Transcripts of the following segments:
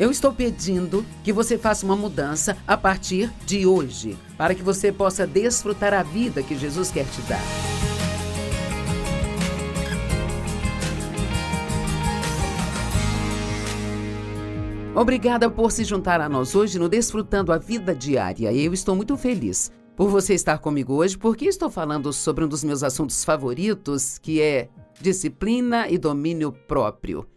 Eu estou pedindo que você faça uma mudança a partir de hoje, para que você possa desfrutar a vida que Jesus quer te dar. Obrigada por se juntar a nós hoje no Desfrutando a Vida Diária. Eu estou muito feliz por você estar comigo hoje, porque estou falando sobre um dos meus assuntos favoritos, que é disciplina e domínio próprio.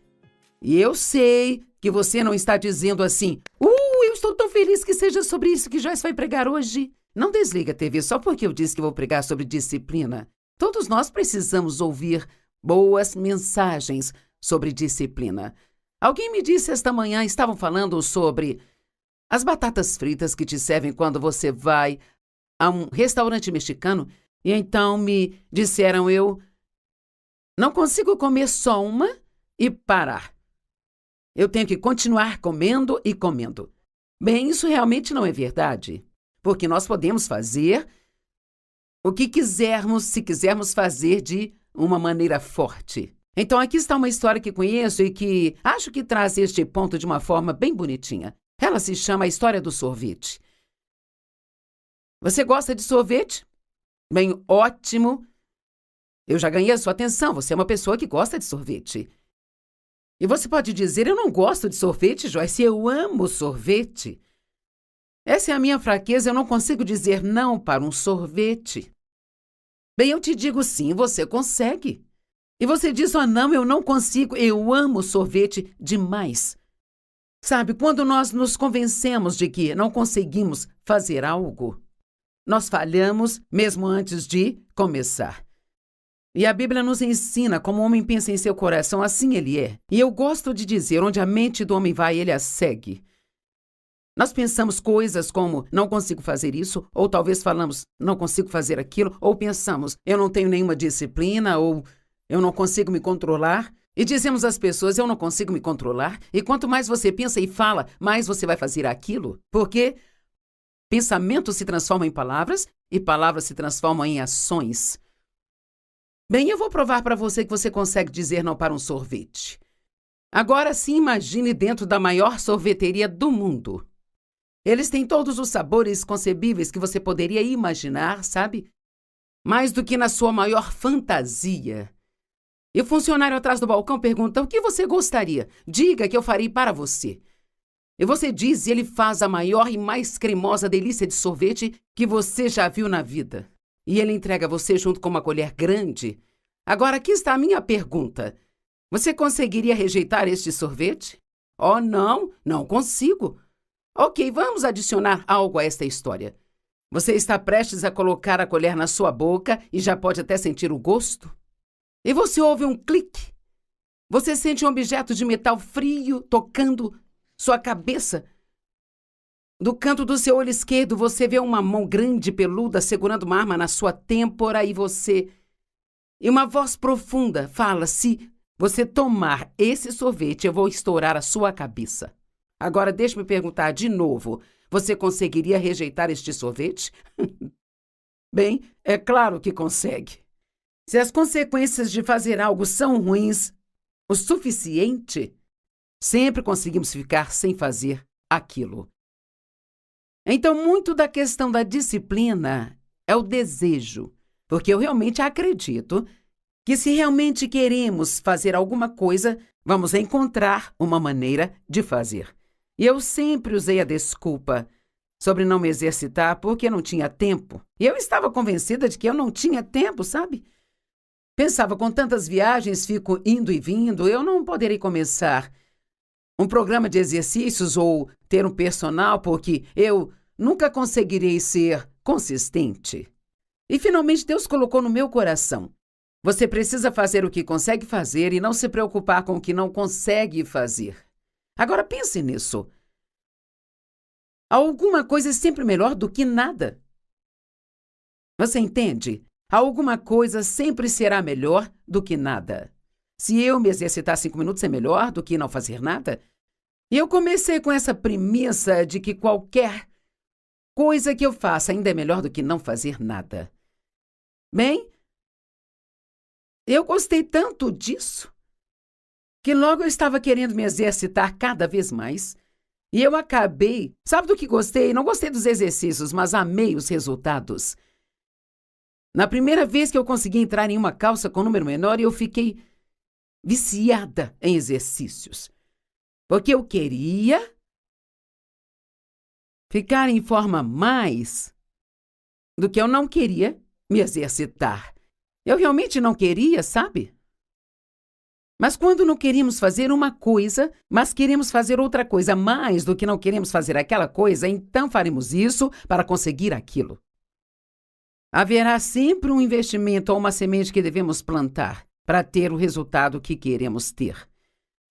E eu sei que você não está dizendo assim, eu estou tão feliz que seja sobre isso que Joyce vai pregar hoje. Não desliga a TV só porque eu disse que vou pregar sobre disciplina. Todos nós precisamos ouvir boas mensagens sobre disciplina. Alguém me disse esta manhã, estavam falando sobre as batatas fritas que te servem quando você vai a um restaurante mexicano, e então me disseram eu não consigo comer só uma e parar. Eu tenho que continuar comendo e comendo. Bem, isso realmente não é verdade, porque nós podemos fazer o que quisermos, se quisermos fazer de uma maneira forte. Então, aqui está uma história que conheço e que acho que traz este ponto de uma forma bem bonitinha. Ela se chama A História do Sorvete. Você gosta de sorvete? Bem, ótimo. Eu já ganhei a sua atenção, você é uma pessoa que gosta de sorvete. E você pode dizer, eu não gosto de sorvete, Joyce, eu amo sorvete. Essa é a minha fraqueza, eu não consigo dizer não para um sorvete. Bem, eu te digo sim, você consegue. E você diz, não, eu não consigo, eu amo sorvete demais. Sabe, quando nós nos convencemos de que não conseguimos fazer algo, nós falhamos mesmo antes de começar. E a Bíblia nos ensina como o homem pensa em seu coração, assim ele é. E eu gosto de dizer, onde a mente do homem vai, ele a segue. Nós pensamos coisas como, não consigo fazer isso, ou talvez falamos, não consigo fazer aquilo, ou pensamos, eu não tenho nenhuma disciplina, ou eu não consigo me controlar. E dizemos às pessoas, eu não consigo me controlar. E quanto mais você pensa e fala, mais você vai fazer aquilo. Porque pensamentos se transformam em palavras, e palavras se transformam em ações. Bem, eu vou provar para você que você consegue dizer não para um sorvete. Agora sim, imagine dentro da maior sorveteria do mundo. Eles têm todos os sabores concebíveis que você poderia imaginar, sabe? Mais do que na sua maior fantasia. E o funcionário atrás do balcão pergunta, o que você gostaria? Diga que eu farei para você. E você diz, e ele faz a maior e mais cremosa delícia de sorvete que você já viu na vida. E ele entrega a você junto com uma colher grande. Agora, aqui está a minha pergunta. Você conseguiria rejeitar este sorvete? Oh, não consigo. Ok, vamos adicionar algo a esta história. Você está prestes a colocar a colher na sua boca e já pode até sentir o gosto? E você ouve um clique. Você sente um objeto de metal frio tocando sua cabeça. Do canto do seu olho esquerdo, você vê uma mão grande e peluda segurando uma arma na sua têmpora e uma voz profunda fala, se você tomar esse sorvete, eu vou estourar a sua cabeça. Agora, deixe-me perguntar de novo, você conseguiria rejeitar este sorvete? Bem, é claro que consegue. Se as consequências de fazer algo são ruins o suficiente, sempre conseguimos ficar sem fazer aquilo. Então, muito da questão da disciplina é o desejo, porque eu realmente acredito que se realmente queremos fazer alguma coisa, vamos encontrar uma maneira de fazer. E eu sempre usei a desculpa sobre não me exercitar porque não tinha tempo. E eu estava convencida de que eu não tinha tempo, sabe? Pensava, com tantas viagens, fico indo e vindo, eu não poderei começar um programa de exercícios ou ter um personal porque eu nunca conseguirei ser consistente. E finalmente Deus colocou no meu coração. Você precisa fazer o que consegue fazer e não se preocupar com o que não consegue fazer. Agora pense nisso. Alguma coisa é sempre melhor do que nada. Você entende? Alguma coisa sempre será melhor do que nada. Se eu me exercitar 5 minutos é melhor do que não fazer nada? E eu comecei com essa premissa de que qualquer coisa que eu faça ainda é melhor do que não fazer nada. Bem, eu gostei tanto disso que logo eu estava querendo me exercitar cada vez mais. E eu acabei, sabe do que gostei? Não gostei dos exercícios, mas amei os resultados. Na primeira vez que eu consegui entrar em uma calça com número menor, eu fiquei viciada em exercícios. Porque eu queria ficar em forma mais do que eu não queria me exercitar. Eu realmente não queria, sabe? Mas quando não queremos fazer uma coisa, mas queremos fazer outra coisa mais do que não queremos fazer aquela coisa, então faremos isso para conseguir aquilo. Haverá sempre um investimento ou uma semente que devemos plantar para ter o resultado que queremos ter.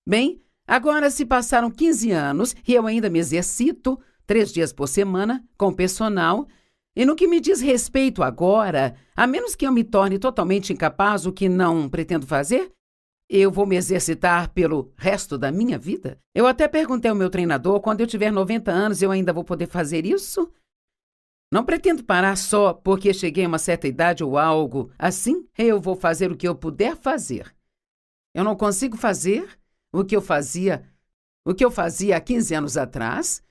Bem, agora se passaram 15 anos e eu ainda me exercito 3 dias por semana com personal, e no que me diz respeito agora, a menos que eu me torne totalmente incapaz, o que não pretendo fazer, eu vou me exercitar pelo resto da minha vida? Eu até perguntei ao meu treinador, quando eu tiver 90 anos, eu ainda vou poder fazer isso? Não pretendo parar só porque cheguei a uma certa idade ou algo assim. Eu vou fazer o que eu puder fazer. Eu não consigo fazer o que eu fazia há 15 anos atrás.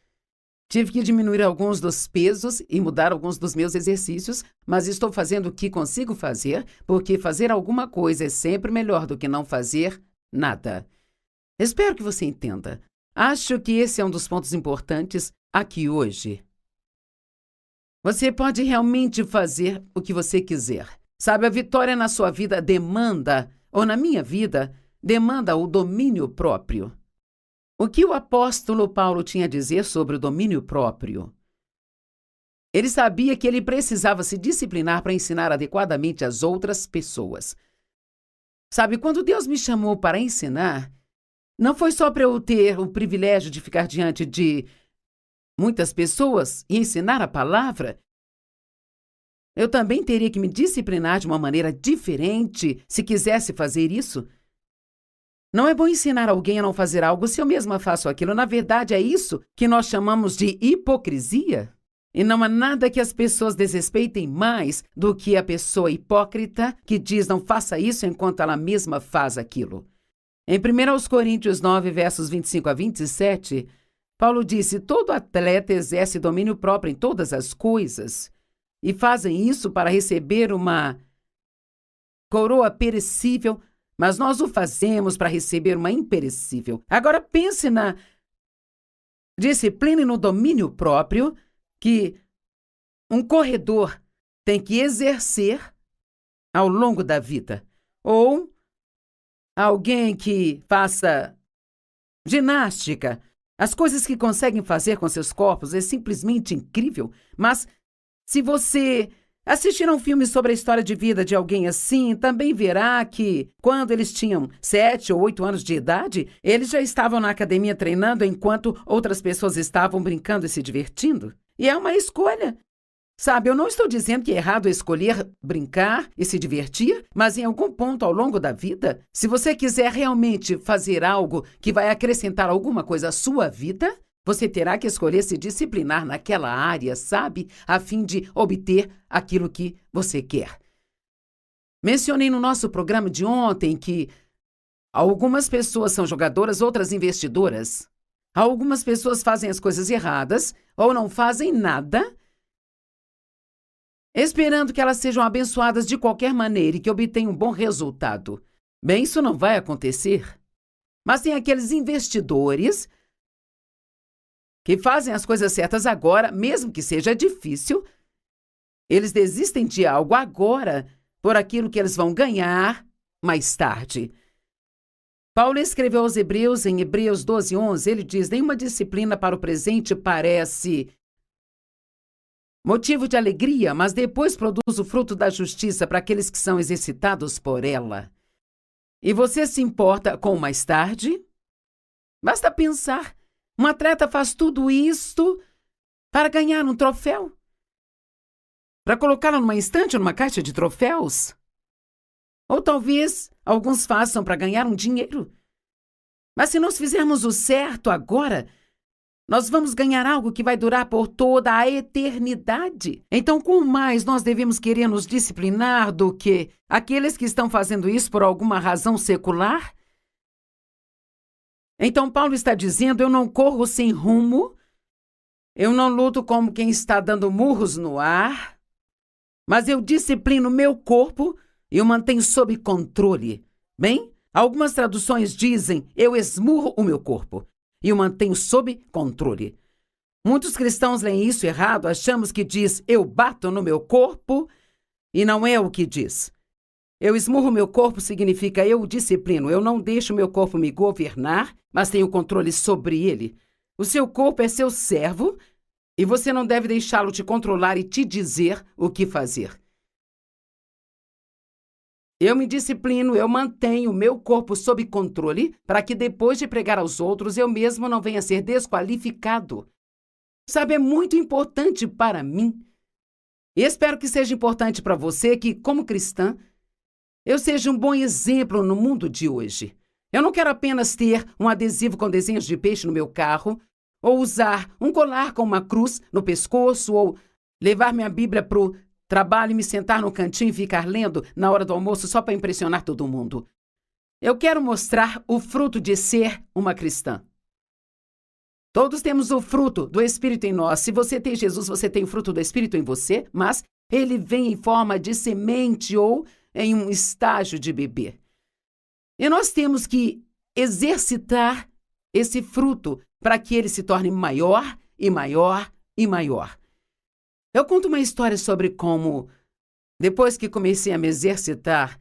Tive que diminuir alguns dos pesos e mudar alguns dos meus exercícios, mas estou fazendo o que consigo fazer, porque fazer alguma coisa é sempre melhor do que não fazer nada. Espero que você entenda. Acho que esse é um dos pontos importantes aqui hoje. Você pode realmente fazer o que você quiser. Sabe, a vitória na sua vida demanda, ou na minha vida, demanda o domínio próprio. O que o apóstolo Paulo tinha a dizer sobre o domínio próprio? Ele sabia que ele precisava se disciplinar para ensinar adequadamente as outras pessoas. Sabe, quando Deus me chamou para ensinar, não foi só para eu ter o privilégio de ficar diante de muitas pessoas e ensinar a palavra. Eu também teria que me disciplinar de uma maneira diferente se quisesse fazer isso. Não é bom ensinar alguém a não fazer algo se eu mesma faço aquilo. Na verdade, é isso que nós chamamos de hipocrisia. E não há nada que as pessoas desrespeitem mais do que a pessoa hipócrita que diz não faça isso enquanto ela mesma faz aquilo. Em 1 Coríntios 9, versos 25 a 27, Paulo disse: todo atleta exerce domínio próprio em todas as coisas e fazem isso para receber uma coroa perecível, mas nós o fazemos para receber uma imperecível. Agora pense na disciplina e no domínio próprio que um corredor tem que exercer ao longo da vida. Ou alguém que faça ginástica. As coisas que conseguem fazer com seus corpos é simplesmente incrível. Mas se você assistir a um filme sobre a história de vida de alguém assim, também verá que, quando eles tinham 7 ou 8 anos de idade, eles já estavam na academia treinando enquanto outras pessoas estavam brincando e se divertindo. E é uma escolha. Sabe, eu não estou dizendo que é errado escolher brincar e se divertir, mas em algum ponto ao longo da vida, se você quiser realmente fazer algo que vai acrescentar alguma coisa à sua vida, você terá que escolher se disciplinar naquela área, sabe? A fim de obter aquilo que você quer. Mencionei no nosso programa de ontem que algumas pessoas são jogadoras, outras investidoras. Algumas pessoas fazem as coisas erradas ou não fazem nada, esperando que elas sejam abençoadas de qualquer maneira e que obtenham um bom resultado. Bem, isso não vai acontecer. Mas tem aqueles investidores que fazem as coisas certas agora, mesmo que seja difícil. Eles desistem de algo agora por aquilo que eles vão ganhar mais tarde. Paulo escreveu aos Hebreus, em Hebreus 12:11, ele diz: nenhuma disciplina para o presente parece motivo de alegria, mas depois produz o fruto da justiça para aqueles que são exercitados por ela. E você se importa com o mais tarde? Basta pensar. Um atleta faz tudo isto para ganhar um troféu? Para colocá-lo numa estante ou numa caixa de troféus? Ou talvez alguns façam para ganhar um dinheiro. Mas se nós fizermos o certo agora, nós vamos ganhar algo que vai durar por toda a eternidade. Então, quanto mais nós devemos querer nos disciplinar do que aqueles que estão fazendo isso por alguma razão secular? Então, Paulo está dizendo: eu não corro sem rumo, eu não luto como quem está dando murros no ar, mas eu disciplino meu corpo e o mantenho sob controle. Bem, algumas traduções dizem: eu esmurro o meu corpo e o mantenho sob controle. Muitos cristãos leem isso errado, achamos que diz: eu bato no meu corpo, e não é o que diz. Eu esmurro meu corpo significa eu o disciplino, eu não deixo meu corpo me governar, mas tenho controle sobre ele. O seu corpo é seu servo e você não deve deixá-lo te controlar e te dizer o que fazer. Eu me disciplino, eu mantenho o meu corpo sob controle para que depois de pregar aos outros eu mesmo não venha a ser desqualificado. Sabe, é muito importante para mim. E espero que seja importante para você que, como cristã, eu seja um bom exemplo no mundo de hoje. Eu não quero apenas ter um adesivo com desenhos de peixe no meu carro, ou usar um colar com uma cruz no pescoço, ou levar minha Bíblia para o trabalho e me sentar no cantinho e ficar lendo na hora do almoço só para impressionar todo mundo. Eu quero mostrar o fruto de ser uma cristã. Todos temos o fruto do Espírito em nós. Se você tem Jesus, você tem o fruto do Espírito em você, mas ele vem em forma de semente ou em um estágio de bebê. E nós temos que exercitar esse fruto para que ele se torne maior e maior e maior. Eu conto uma história sobre como, depois que comecei a me exercitar,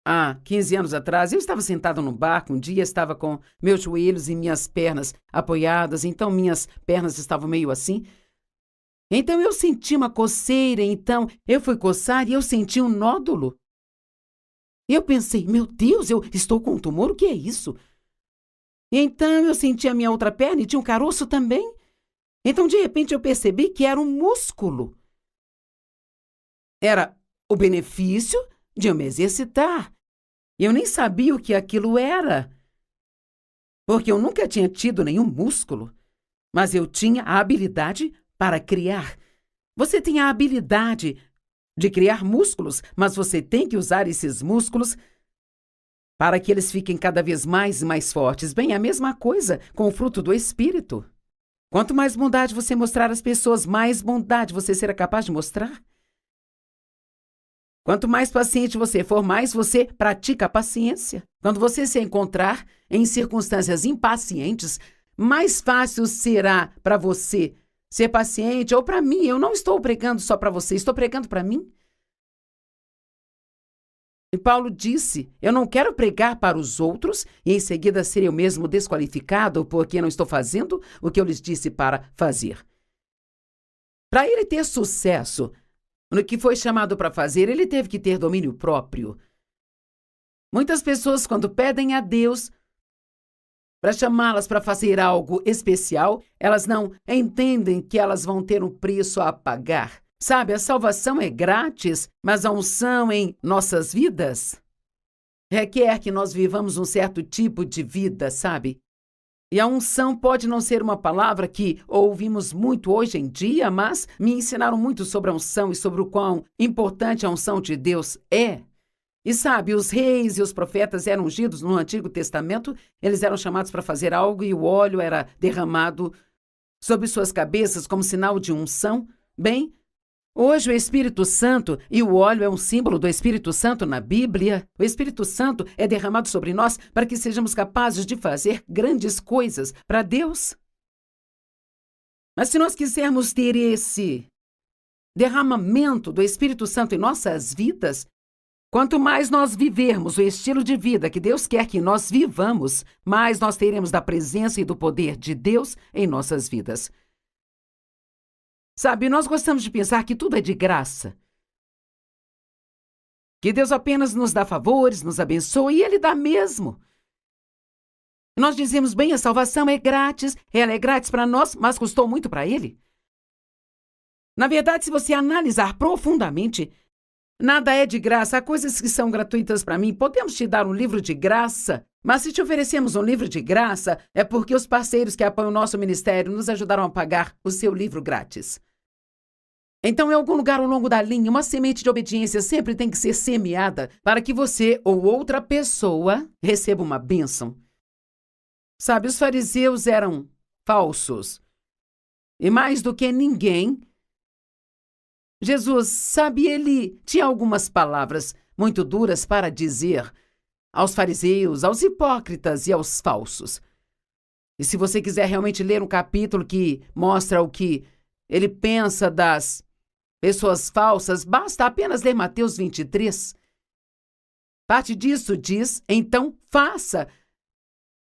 há 15 anos atrás, eu estava sentado no barco, um dia estava com meus joelhos e minhas pernas apoiadas, então minhas pernas estavam meio assim. Então eu senti uma coceira, então eu fui coçar e eu senti um nódulo. Eu pensei: meu Deus, eu estou com um tumor, o que é isso? E então eu senti a minha outra perna e tinha um caroço também. Então de repente eu percebi que era um músculo. Era o benefício de eu me exercitar. Eu nem sabia o que aquilo era, porque eu nunca tinha tido nenhum músculo, mas eu tinha a habilidade para criar. Você tem a habilidade de criar músculos, mas você tem que usar esses músculos para que eles fiquem cada vez mais e mais fortes. Bem, a mesma coisa com o fruto do Espírito. Quanto mais bondade você mostrar às pessoas, mais bondade você será capaz de mostrar. Quanto mais paciente você for, mais você pratica a paciência. Quando você se encontrar em circunstâncias impacientes, mais fácil será para você ser paciente, ou para mim. Eu não estou pregando só para você, estou pregando para mim. E Paulo disse: eu não quero pregar para os outros e em seguida ser eu mesmo desqualificado porque não estou fazendo o que eu lhes disse para fazer. Para ele ter sucesso no que foi chamado para fazer, ele teve que ter domínio próprio. Muitas pessoas, quando pedem a Deus para chamá-las para fazer algo especial, elas não entendem que elas vão ter um preço a pagar. Sabe, a salvação é grátis, mas a unção em nossas vidas requer que nós vivamos um certo tipo de vida, sabe? E a unção pode não ser uma palavra que ouvimos muito hoje em dia, mas me ensinaram muito sobre a unção e sobre o quão importante a unção de Deus é. E sabe, os reis e os profetas eram ungidos no Antigo Testamento, eles eram chamados para fazer algo e o óleo era derramado sobre suas cabeças como sinal de unção. Bem, hoje o Espírito Santo e o óleo é um símbolo do Espírito Santo na Bíblia. O Espírito Santo é derramado sobre nós para que sejamos capazes de fazer grandes coisas para Deus. Mas se nós quisermos ter esse derramamento do Espírito Santo em nossas vidas, quanto mais nós vivermos o estilo de vida que Deus quer que nós vivamos, mais nós teremos da presença e do poder de Deus em nossas vidas. Sabe, nós gostamos de pensar que tudo é de graça. Que Deus apenas nos dá favores, nos abençoa e Ele dá mesmo. Nós dizemos: bem, a salvação é grátis, ela é grátis para nós, mas custou muito para Ele. Na verdade, se você analisar profundamente, nada é de graça. Há coisas que são gratuitas para mim. Podemos te dar um livro de graça, mas se te oferecemos um livro de graça, é porque os parceiros que apoiam o nosso ministério nos ajudaram a pagar o seu livro grátis. Então, em algum lugar ao longo da linha, uma semente de obediência sempre tem que ser semeada para que você ou outra pessoa receba uma bênção. Sabe, os fariseus eram falsos. E mais do que ninguém, Jesus, sabe, ele tinha algumas palavras muito duras para dizer aos fariseus, aos hipócritas e aos falsos. E se você quiser realmente ler um capítulo que mostra o que ele pensa das pessoas falsas, basta apenas ler Mateus 23. Parte disso diz: então faça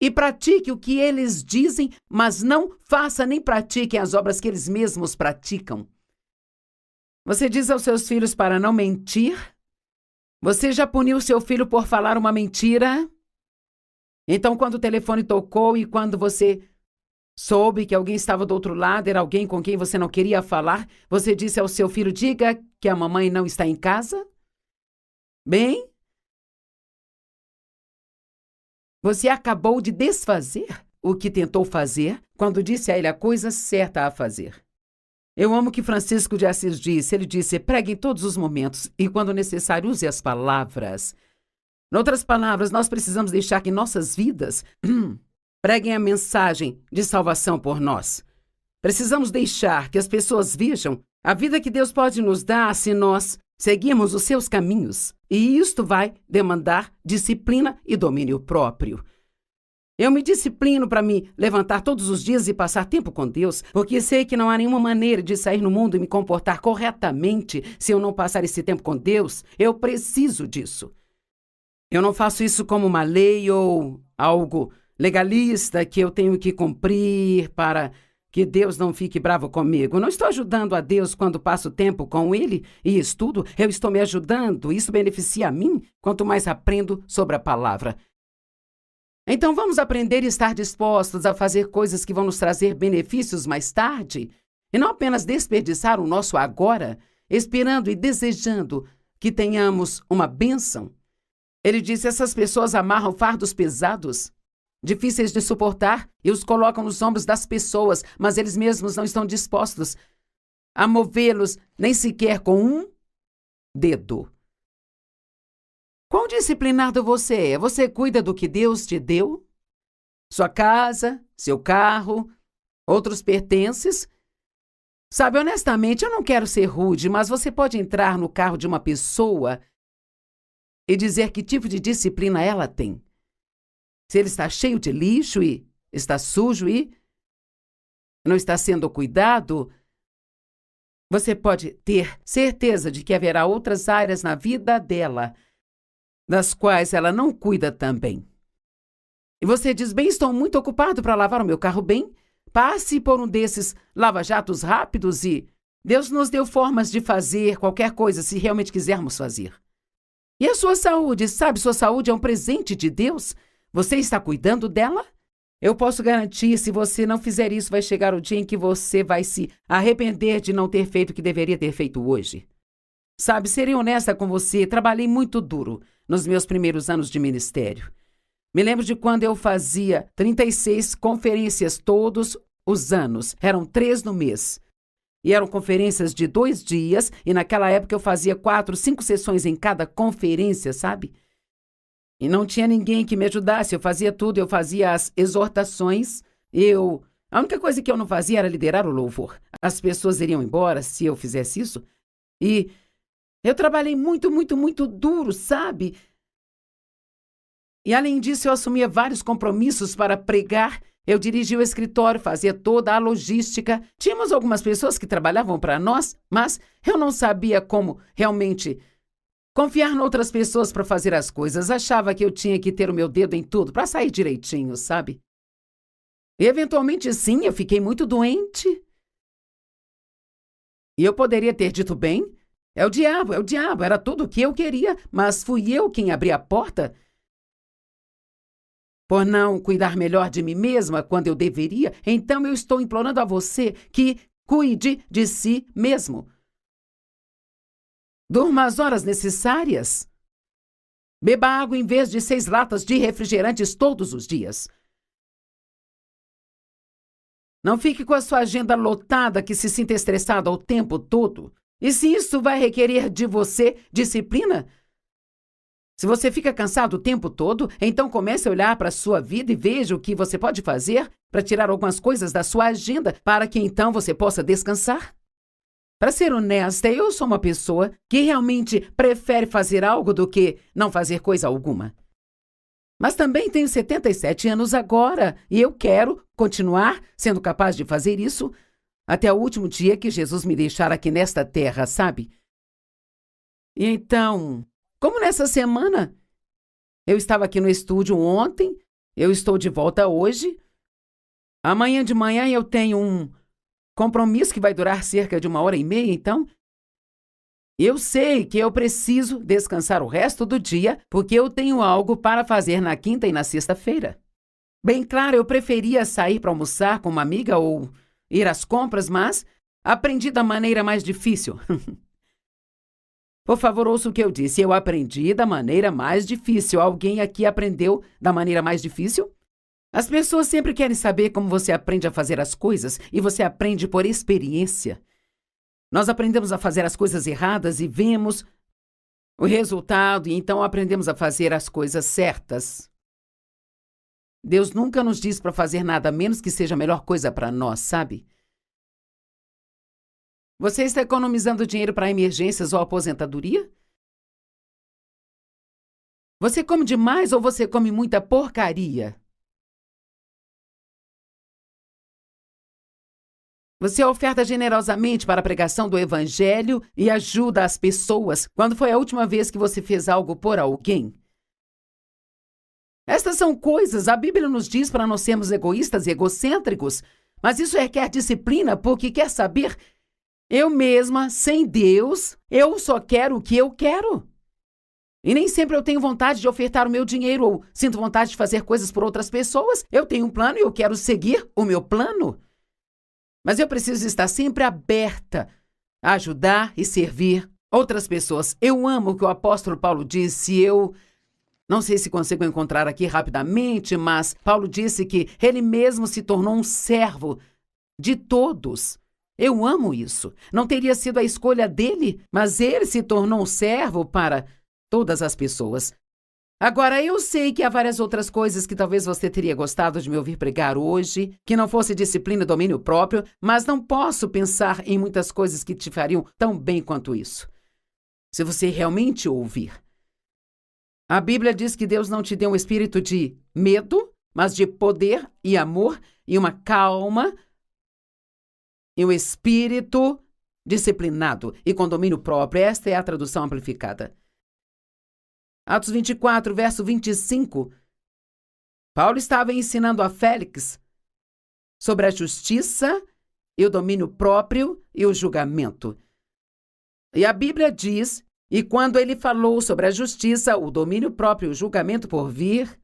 e pratique o que eles dizem, mas não faça nem pratiquem as obras que eles mesmos praticam. Você diz aos seus filhos para não mentir? Você já puniu seu filho por falar uma mentira? Então, quando o telefone tocou e quando você soube que alguém estava do outro lado, era alguém com quem você não queria falar, você disse ao seu filho: diga que a mamãe não está em casa? Bem, você acabou de desfazer o que tentou fazer quando disse a ele a coisa certa a fazer. Eu amo o que Francisco de Assis disse. Ele disse: pregue em todos os momentos e, quando necessário, use as palavras. Em outras palavras, nós precisamos deixar que nossas vidas preguem a mensagem de salvação por nós. Precisamos deixar que as pessoas vejam a vida que Deus pode nos dar se nós seguirmos os seus caminhos. E isto vai demandar disciplina e domínio próprio. Eu me disciplino para me levantar todos os dias e passar tempo com Deus, porque sei que não há nenhuma maneira de sair no mundo e me comportar corretamente se eu não passar esse tempo com Deus. Eu preciso disso. Eu não faço isso como uma lei ou algo legalista que eu tenho que cumprir para que Deus não fique bravo comigo. Eu não estou ajudando a Deus quando passo tempo com Ele e estudo. Eu estou me ajudando. Isso beneficia a mim quanto mais aprendo sobre a palavra. Então vamos aprender e estar dispostos a fazer coisas que vão nos trazer benefícios mais tarde e não apenas desperdiçar o nosso agora, esperando e desejando que tenhamos uma bênção. Ele disse: essas pessoas amarram fardos pesados, difíceis de suportar, e os colocam nos ombros das pessoas, mas eles mesmos não estão dispostos a movê-los nem sequer com um dedo. Quão disciplinado você é? Você cuida do que Deus te deu? Sua casa, seu carro, outros pertences? Sabe, honestamente, eu não quero ser rude, mas você pode entrar no carro de uma pessoa e dizer que tipo de disciplina ela tem. Se ele está cheio de lixo e está sujo e não está sendo cuidado, você pode ter certeza de que haverá outras áreas na vida dela das quais ela não cuida também. E você diz: bem, estou muito ocupado para lavar o meu carro bem. Passe por um desses lava-jatos rápidos e Deus nos deu formas de fazer qualquer coisa se realmente quisermos fazer. E a sua saúde, sabe, sua saúde é um presente de Deus. Você está cuidando dela? Eu posso garantir, se você não fizer isso, vai chegar o dia em que você vai se arrepender de não ter feito o que deveria ter feito hoje. Sabe, serei honesta com você, trabalhei muito duro nos meus primeiros anos de ministério. Me lembro de quando eu fazia 36 conferências todos os anos. Eram 3 no mês. E eram conferências de 2 dias, e naquela época eu fazia 4, 5 sessões em cada conferência, sabe? E não tinha ninguém que me ajudasse, eu fazia tudo, eu fazia as exortações, A única coisa que eu não fazia era liderar o louvor. As pessoas iriam embora se eu fizesse isso, e eu trabalhei muito, muito, muito duro, sabe? E além disso, eu assumia vários compromissos para pregar. Eu dirigia o escritório, fazia toda a logística. Tínhamos algumas pessoas que trabalhavam para nós, mas eu não sabia como realmente confiar em outras pessoas para fazer as coisas. Achava que eu tinha que ter o meu dedo em tudo para sair direitinho, sabe? E eventualmente, sim, eu fiquei muito doente. E eu poderia ter dito: bem, é o diabo, era tudo o que eu queria, mas fui eu quem abri a porta por não cuidar melhor de mim mesma quando eu deveria. Então eu estou implorando a você que cuide de si mesmo. Durma as horas necessárias. Beba água em vez de 6 latas de refrigerantes todos os dias. Não fique com a sua agenda lotada que se sinta estressada o tempo todo. E se isso vai requerer de você disciplina, Se você fica cansado o tempo todo, então comece a olhar para a sua vida e veja o que você pode fazer para tirar algumas coisas da sua agenda para que então você possa descansar. Para ser honesta, eu sou uma pessoa que realmente prefere fazer algo do que não fazer coisa alguma. Mas também tenho 77 anos agora e eu quero continuar sendo capaz de fazer isso até o último dia que Jesus me deixar aqui nesta terra, sabe? E então, como nessa semana, eu estava aqui no estúdio ontem, eu estou de volta hoje. Amanhã de manhã eu tenho um compromisso que vai durar cerca de 1h30, então eu sei que eu preciso descansar o resto do dia, porque eu tenho algo para fazer na quinta e na sexta-feira. Bem claro, eu preferia sair para almoçar com uma amiga ou ir às compras, mas aprendi da maneira mais difícil. Por favor, ouça o que eu disse. Eu aprendi da maneira mais difícil. Alguém aqui aprendeu da maneira mais difícil? As pessoas sempre querem saber como você aprende a fazer as coisas e você aprende por experiência. Nós aprendemos a fazer as coisas erradas e vemos o resultado e então aprendemos a fazer as coisas certas. Deus nunca nos diz para fazer nada a menos que seja a melhor coisa para nós, sabe? Você está economizando dinheiro para emergências ou aposentadoria? Você come demais ou você come muita porcaria? Você oferta generosamente para a pregação do Evangelho e ajuda as pessoas quando foi a última vez que você fez algo por alguém? Estas são coisas, a Bíblia nos diz para não sermos egoístas e egocêntricos, mas isso requer disciplina porque, quer saber, eu mesma, sem Deus, eu só quero o que eu quero. E nem sempre eu tenho vontade de ofertar o meu dinheiro ou sinto vontade de fazer coisas por outras pessoas. Eu tenho um plano e eu quero seguir o meu plano. Mas eu preciso estar sempre aberta a ajudar e servir outras pessoas. Eu amo o que o apóstolo Paulo disse. Eu não sei se consigo encontrar aqui rapidamente, mas Paulo disse que ele mesmo se tornou um servo de todos. Eu amo isso. Não teria sido a escolha dele, mas ele se tornou um servo para todas as pessoas. Agora, eu sei que há várias outras coisas que talvez você teria gostado de me ouvir pregar hoje, que não fosse disciplina e domínio próprio, mas não posso pensar em muitas coisas que te fariam tão bem quanto isso. Se você realmente ouvir. A Bíblia diz que Deus não te deu um espírito de medo, mas de poder e amor e uma calma e um espírito disciplinado e com domínio próprio. Esta é a tradução amplificada. Atos 24, verso 25. Paulo estava ensinando a Félix sobre a justiça e o domínio próprio e o julgamento. E a Bíblia diz, e quando ele falou sobre a justiça, o domínio próprio e o julgamento por vir,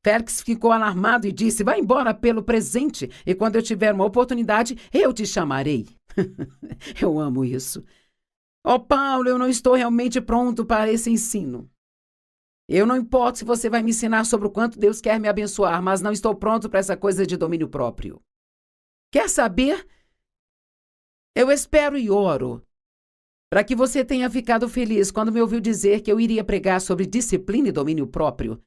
Félix ficou alarmado e disse, vá embora pelo presente, e quando eu tiver uma oportunidade, eu te chamarei. Eu amo isso. Oh, Paulo, eu não estou realmente pronto para esse ensino. Eu não importo se você vai me ensinar sobre o quanto Deus quer me abençoar, mas não estou pronto para essa coisa de domínio próprio. Quer saber? Eu espero e oro para que você tenha ficado feliz quando me ouviu dizer que eu iria pregar sobre disciplina e domínio próprio.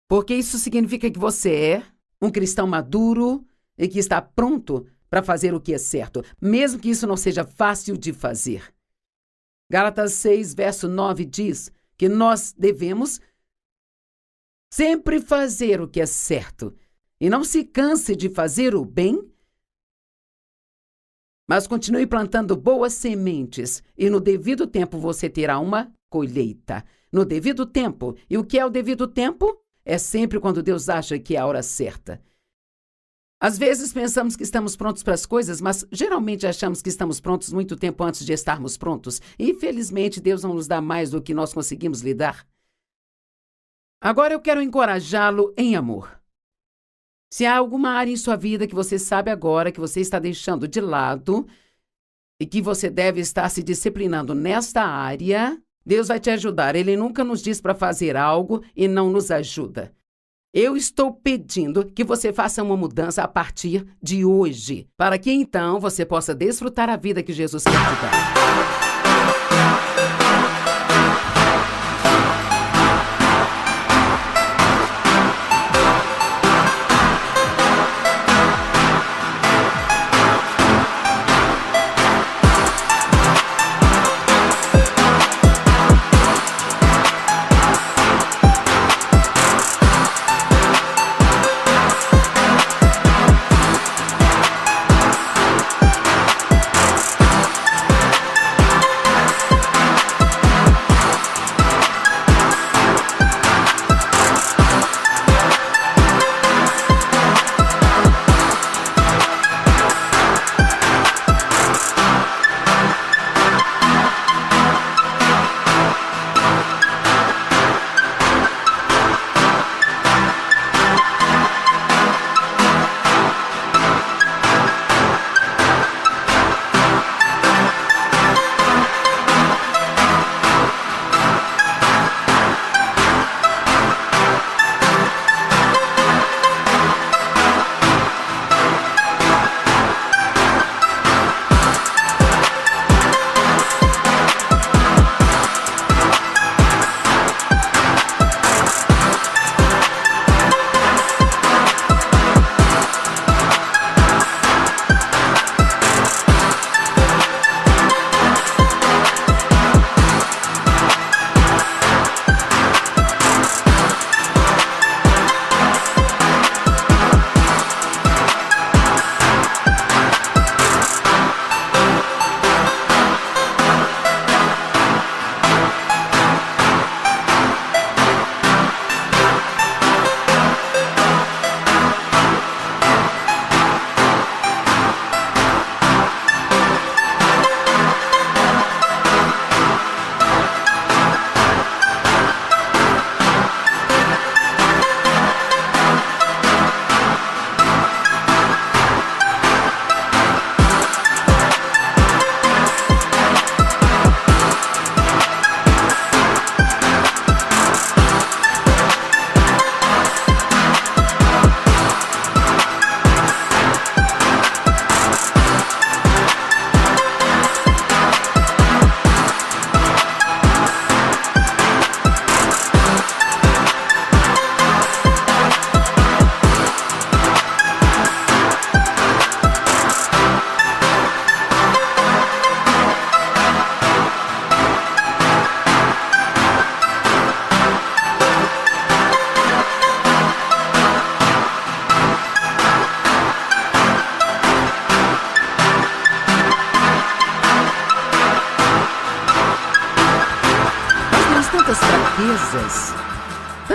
Porque isso significa que você é um cristão maduro e que está pronto para fazer o que é certo, mesmo que isso não seja fácil de fazer. Gálatas 6, verso 9 diz que nós devemos sempre fazer o que é certo e não se canse de fazer o bem, mas continue plantando boas sementes e no devido tempo você terá uma colheita. No devido tempo. E o que é o devido tempo? É sempre quando Deus acha que é a hora certa. Às vezes pensamos que estamos prontos para as coisas, mas geralmente achamos que estamos prontos muito tempo antes de estarmos prontos. E, infelizmente, Deus não nos dá mais do que nós conseguimos lidar. Agora eu quero encorajá-lo em amor. Se há alguma área em sua vida que você sabe agora que você está deixando de lado e que você deve estar se disciplinando nesta área, Deus vai te ajudar. Ele nunca nos diz para fazer algo e não nos ajuda. Eu estou pedindo que você faça uma mudança a partir de hoje, para que então você possa desfrutar a vida que Jesus quer te dar.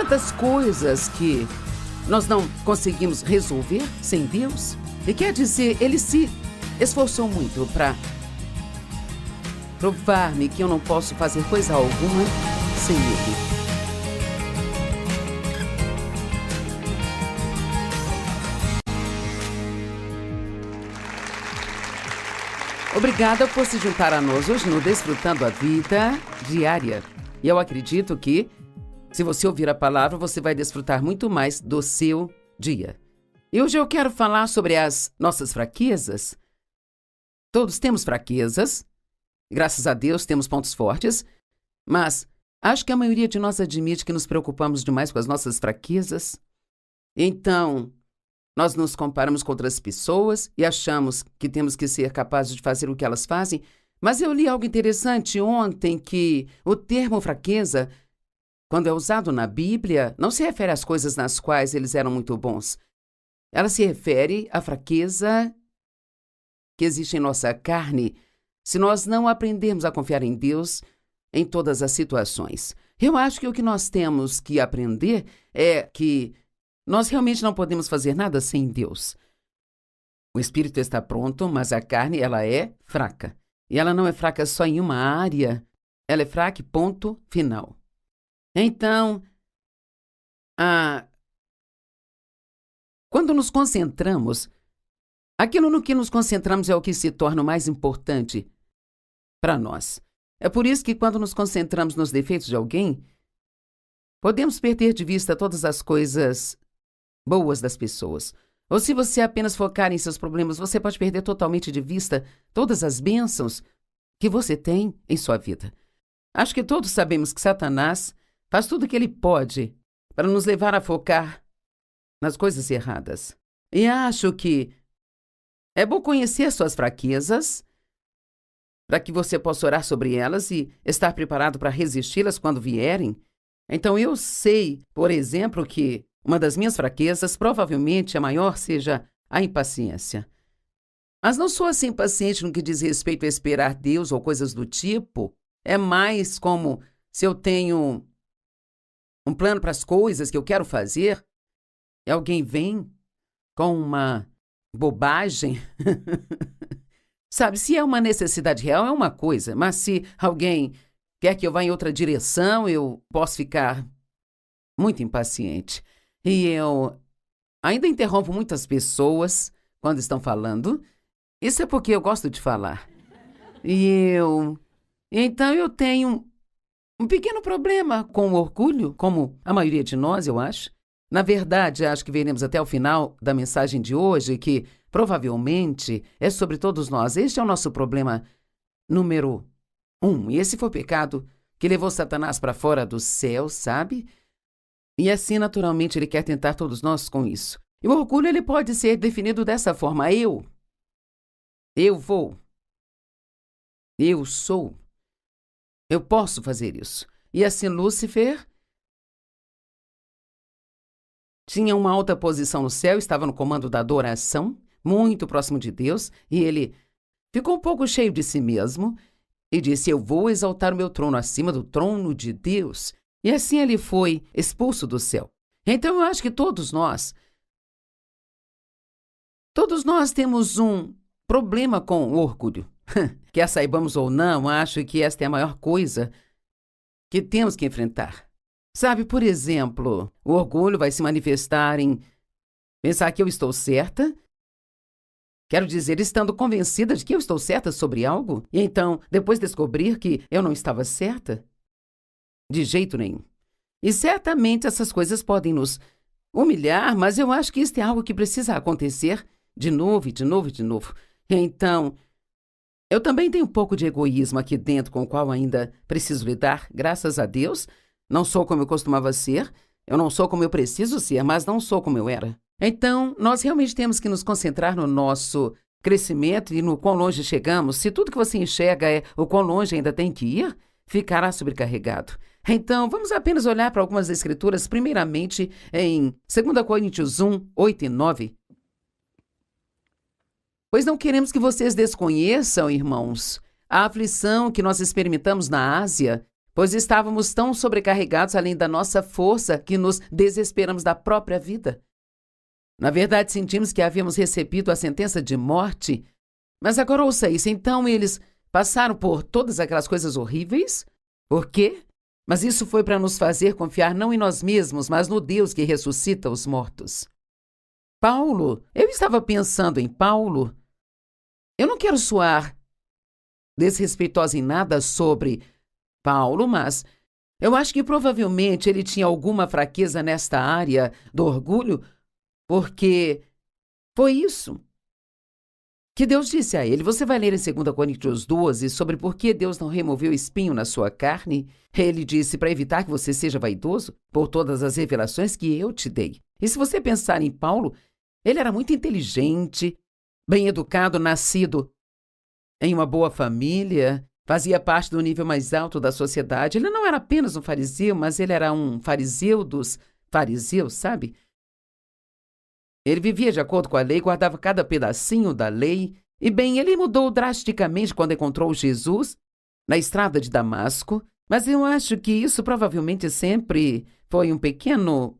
tantas coisas que nós não conseguimos resolver sem Deus. E quer dizer, Ele se esforçou muito para provar-me que eu não posso fazer coisa alguma sem Ele. Obrigada por se juntar a nós hoje no Desfrutando a Vida Diária. E eu acredito que, se você ouvir a palavra, você vai desfrutar muito mais do seu dia. E hoje eu quero falar sobre as nossas fraquezas. Todos temos fraquezas. Graças a Deus temos pontos fortes. Mas acho que a maioria de nós admite que nos preocupamos demais com as nossas fraquezas. Então, nós nos comparamos com outras pessoas e achamos que temos que ser capazes de fazer o que elas fazem. Mas eu li algo interessante ontem, que o termo fraqueza, quando é usado na Bíblia, não se refere às coisas nas quais eles eram muito bons. Ela se refere à fraqueza que existe em nossa carne, se nós não aprendermos a confiar em Deus em todas as situações. Eu acho que o que nós temos que aprender é que nós realmente não podemos fazer nada sem Deus. O espírito está pronto, mas a carne, ela é fraca. E ela não é fraca só em uma área, ela é fraca, ponto final. Então, quando nos concentramos, aquilo no que nos concentramos é o que se torna o mais importante para nós. É por isso que quando nos concentramos nos defeitos de alguém, podemos perder de vista todas as coisas boas das pessoas. Ou se você apenas focar em seus problemas, você pode perder totalmente de vista todas as bênçãos que você tem em sua vida. Acho que todos sabemos que Satanás faz tudo o que ele pode para nos levar a focar nas coisas erradas. E acho que é bom conhecer suas fraquezas para que você possa orar sobre elas e estar preparado para resisti-las quando vierem. Então eu sei, por exemplo, que uma das minhas fraquezas, provavelmente a maior, seja a impaciência. Mas não sou assim impaciente no que diz respeito a esperar Deus ou coisas do tipo. É mais como se eu tenho um plano para as coisas que eu quero fazer e alguém vem com uma bobagem. Sabe, se é uma necessidade real é uma coisa, mas se alguém quer que eu vá em outra direção, eu posso ficar muito impaciente. E eu ainda interrompo muitas pessoas quando estão falando. Isso é porque eu gosto de falar. Então eu tenho um pequeno problema com o orgulho, como a maioria de nós, eu acho. Na verdade, acho que veremos até o final da mensagem de hoje que provavelmente é sobre todos nós. Este é o nosso problema número 1. E esse foi o pecado que levou Satanás para fora do céu, sabe? E assim, naturalmente, ele quer tentar todos nós com isso. E o orgulho, ele pode ser definido dessa forma. Eu vou. Eu sou. Eu posso fazer isso. E assim, Lúcifer tinha uma alta posição no céu, estava no comando da adoração, muito próximo de Deus, e ele ficou um pouco cheio de si mesmo e disse: eu vou exaltar o meu trono acima do trono de Deus. E assim ele foi expulso do céu. Então eu acho que todos nós temos um problema com o orgulho. Quer saibamos ou não, acho que esta é a maior coisa que temos que enfrentar. Sabe, por exemplo, o orgulho vai se manifestar em pensar que eu estou certa. Quero dizer, estando convencida de que eu estou certa sobre algo, e então depois descobrir que eu não estava certa. De jeito nenhum. E certamente essas coisas podem nos humilhar, mas eu acho que isso é algo que precisa acontecer de novo e de novo e de novo. Então, eu também tenho um pouco de egoísmo aqui dentro com o qual ainda preciso lidar, graças a Deus. Não sou como eu costumava ser, eu não sou como eu preciso ser, mas não sou como eu era. Então, nós realmente temos que nos concentrar no nosso crescimento e no quão longe chegamos. Se tudo que você enxerga é o quão longe ainda tem que ir, ficará sobrecarregado. Então, vamos apenas olhar para algumas escrituras, primeiramente em 2 Coríntios 1, 8 e 9. Pois não queremos que vocês desconheçam, irmãos, a aflição que nós experimentamos na Ásia, pois estávamos tão sobrecarregados além da nossa força que nos desesperamos da própria vida. Na verdade, sentimos que havíamos recebido a sentença de morte, mas agora ouça isso. Então eles passaram por todas aquelas coisas horríveis? Por quê? Mas isso foi para nos fazer confiar não em nós mesmos, mas no Deus que ressuscita os mortos. Paulo, eu estava pensando em Paulo. Eu não quero soar desrespeitosa em nada sobre Paulo, mas eu acho que provavelmente ele tinha alguma fraqueza nesta área do orgulho, porque foi isso que Deus disse a ele. Você vai ler em 2 Coríntios 12 sobre por que Deus não removeu o espinho na sua carne. Ele disse para evitar que você seja vaidoso por todas as revelações que eu te dei. E se você pensar em Paulo, ele era muito inteligente, bem educado, nascido em uma boa família, fazia parte do nível mais alto da sociedade. Ele não era apenas um fariseu, mas ele era um fariseu dos fariseus, sabe? Ele vivia de acordo com a lei, guardava cada pedacinho da lei. E bem, ele mudou drasticamente quando encontrou Jesus na estrada de Damasco. Mas eu acho que isso provavelmente sempre foi um pequeno